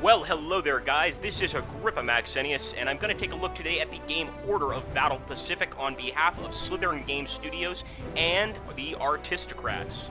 Well, hello there, guys. This is Agrippa Maxentius, and I'm going to take a look today at the game Order of Battle Pacific on behalf of Slytherin Game Studios and the Artistocrats.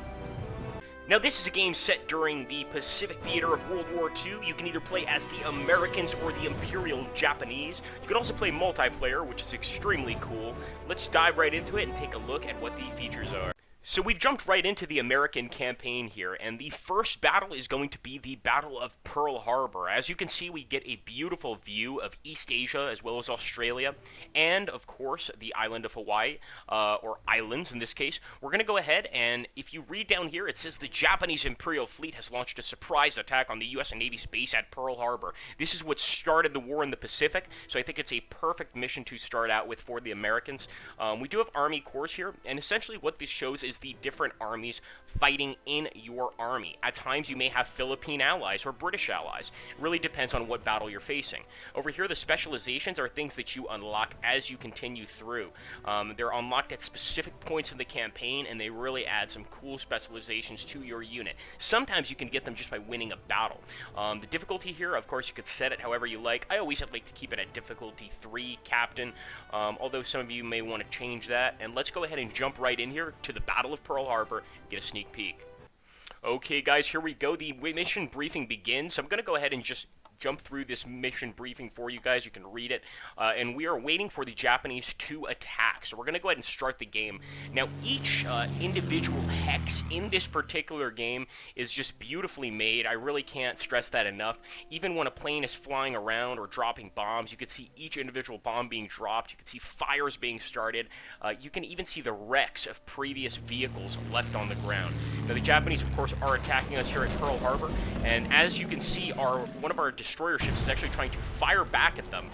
Now, this is a game set during the Pacific theater of World War II. You can either play as the Americans or the Imperial Japanese. You can also play multiplayer, which is extremely cool. Let's dive right into it and take a look at what the features are. So we've jumped right into the American campaign here, and the first battle is going to be the Battle of Pearl Harbor. As you can see, we get a beautiful view of East Asia as well as Australia, and of course the island of Hawaii, or islands in this case. We're going to go ahead, and if you read down here, it says the Japanese Imperial Fleet has launched a surprise attack on the U.S. Navy's base at Pearl Harbor. This is what started the war in the Pacific, so I think it's a perfect mission to start out with for the Americans. We do have Army Corps here, and essentially what this shows is the different armies fighting in your army. At times you may have Philippine allies or British allies. It really depends on what battle you're facing. Over here, the specializations are things that you unlock as you continue through. They're unlocked at specific points in the campaign, and they really add some cool specializations to your unit. Sometimes you can get them just by winning a battle. The difficulty here, of course, you could set it however you like. I always like to keep it at difficulty 3, Captain, although some of you may want to change that. And let's go ahead and jump right in here to the Battle of Pearl Harbor, get a sneak peek. Okay, guys, here we go. The mission briefing begins. So I'm going to go ahead and just jump through this mission briefing for you guys. You can read it. And we are waiting for the Japanese to attack. So we're going to go ahead and start the game. Now, each individual hex in this particular game is just beautifully made. I really can't stress that enough. Even when a plane is flying around or dropping bombs, you can see each individual bomb being dropped. You can see fires being started. You can even see the wrecks of previous vehicles left on the ground. Now, the Japanese, of course, are attacking us here at Pearl Harbor. And as you can see, one of our destroyer ships is actually trying to fire back at them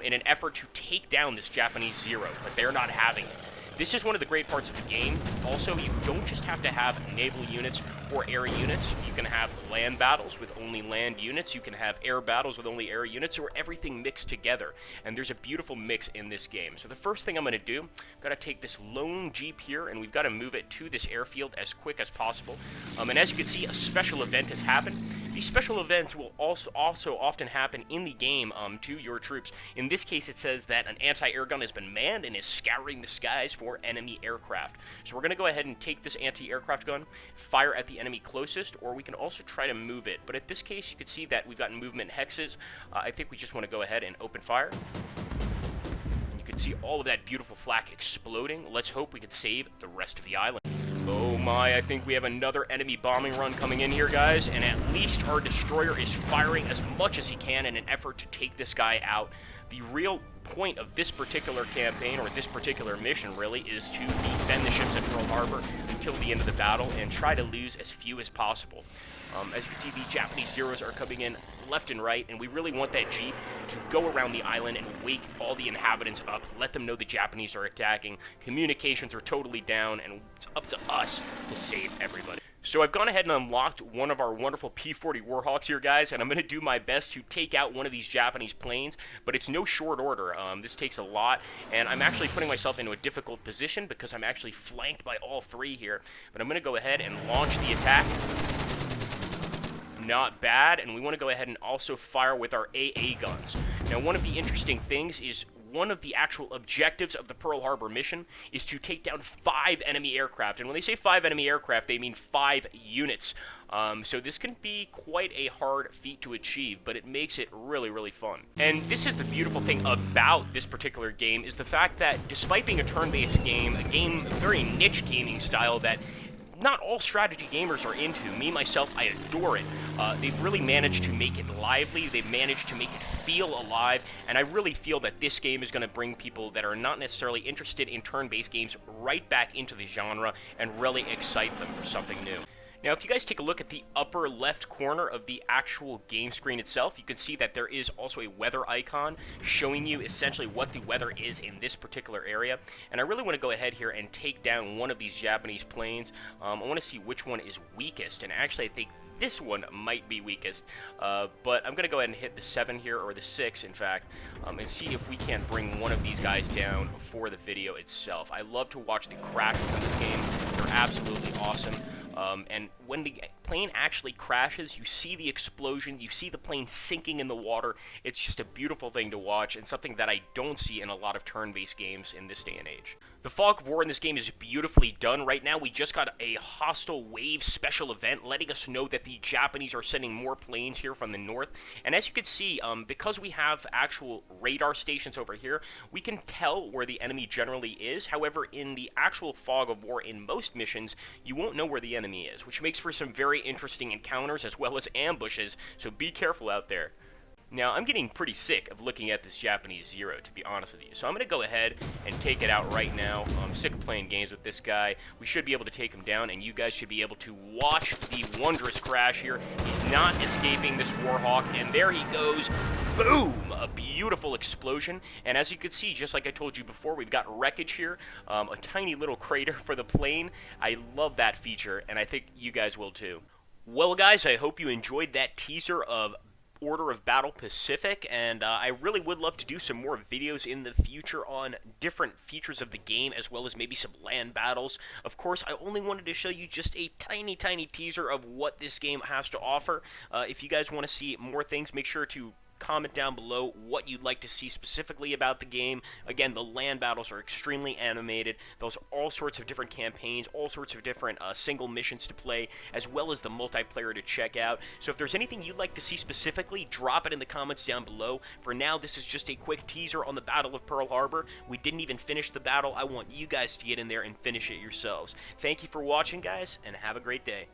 in an effort to take down this Japanese Zero, but they're not having it. This is one of the great parts of the game. Also, you don't just have to have naval units or air units. You can have land battles with only land units. You can have air battles with only air units, or everything mixed together. And there's a beautiful mix in this game. So the first thing I'm going to do, I've got to take this lone Jeep here, and we've got to move it to this airfield as quick as possible. And as you can see, a special event has happened. These special events will also often happen in the game to your troops. In this case, it says that an anti-air gun has been manned and is scouring the skies for enemy aircraft. So we're going to go ahead and take this anti-aircraft gun, fire at the enemy closest, or we can also try to move it. But at this case, you can see that we've got movement hexes. I think we just want to go ahead and open fire. And you can see all of that beautiful flak exploding. Let's hope we can save the rest of the island. Oh my, I think we have another enemy bombing run coming in here, guys, and at least our destroyer is firing as much as he can in an effort to take this guy out. The real point of this particular campaign, or this particular mission really, is to defend the ships at Pearl Harbor until the end of the battle and try to lose as few as possible. As you can see, the Japanese Zeros are coming in left and right, and we really want that Jeep to go around the island and wake all the inhabitants up, let them know the Japanese are attacking. Communications are totally down, and it's up to us to save everybody. So I've gone ahead and unlocked one of our wonderful P-40 Warhawks here, guys, and I'm going to do my best to take out one of these Japanese planes, but it's no short order. This takes a lot, and I'm actually putting myself into a difficult position because I'm actually flanked by all three here. But I'm going to go ahead and launch the attack. Not bad, and we want to go ahead and also fire with our AA guns. Now, one of the interesting things is one of the actual objectives of the Pearl Harbor mission is to take down 5 enemy aircraft. And when they say 5 enemy aircraft, they mean 5 units. So this can be quite a hard feat to achieve, but it makes it really, really fun. And this is the beautiful thing about this particular game, is the fact that despite being a turn-based game, a very niche gaming style that not all strategy gamers are into. Me, myself, I adore it. They've really managed to make it lively. They've managed to make it feel alive. And I really feel that this game is going to bring people that are not necessarily interested in turn-based games right back into the genre and really excite them for something new. Now, if you guys take a look at the upper left corner of the actual game screen itself, you can see that there is also a weather icon showing you essentially what the weather is in this particular area. And I really want to go ahead here and take down one of these Japanese planes. I want to see which one is weakest, and actually I think this one might be weakest, but I'm going to go ahead and hit the 7 here, or the 6 in fact, and see if we can bring one of these guys down for the video itself. I love to watch the crashes in this game. They're absolutely awesome. And when the plane actually crashes, you see the explosion, you see the plane sinking in the water. It's just a beautiful thing to watch, and something that I don't see in a lot of turn-based games in this day and age. The Fog of War in this game is beautifully done. Right now, we just got a hostile wave special event letting us know that the Japanese are sending more planes here from the north. And as you can see, because we have actual radar stations over here, we can tell where the enemy generally is. However, in the actual Fog of War, in most missions, you won't know where the enemy is, which makes for some very interesting encounters as well as ambushes, so be careful out there. Now, I'm getting pretty sick of looking at this Japanese Zero, to be honest with you. So I'm going to go ahead and take it out right now. I'm sick of playing games with this guy. We should be able to take him down, and you guys should be able to watch the wondrous crash here. He's not escaping this Warhawk, and there he goes. Boom! A beautiful explosion. And as you can see, just like I told you before, we've got wreckage here. A tiny little crater for the plane. I love that feature, and I think you guys will too. Well, guys, I hope you enjoyed that teaser of Order of Battle Pacific, and I really would love to do some more videos in the future on different features of the game, as well as maybe some land battles. Of course, I only wanted to show you just a tiny teaser of what this game has to offer. If you guys want to see more things, make sure to comment down below what you'd like to see specifically about the game. Again, the land battles are extremely animated. Those are all sorts of different campaigns, all sorts of different single missions to play, as well as the multiplayer to check out. So if there's anything you'd like to see specifically, drop it in the comments down below. For now, this is just a quick teaser on the Battle of Pearl Harbor. We didn't even finish the battle. I want you guys to get in there and finish it yourselves. Thank you for watching, guys, and have a great day.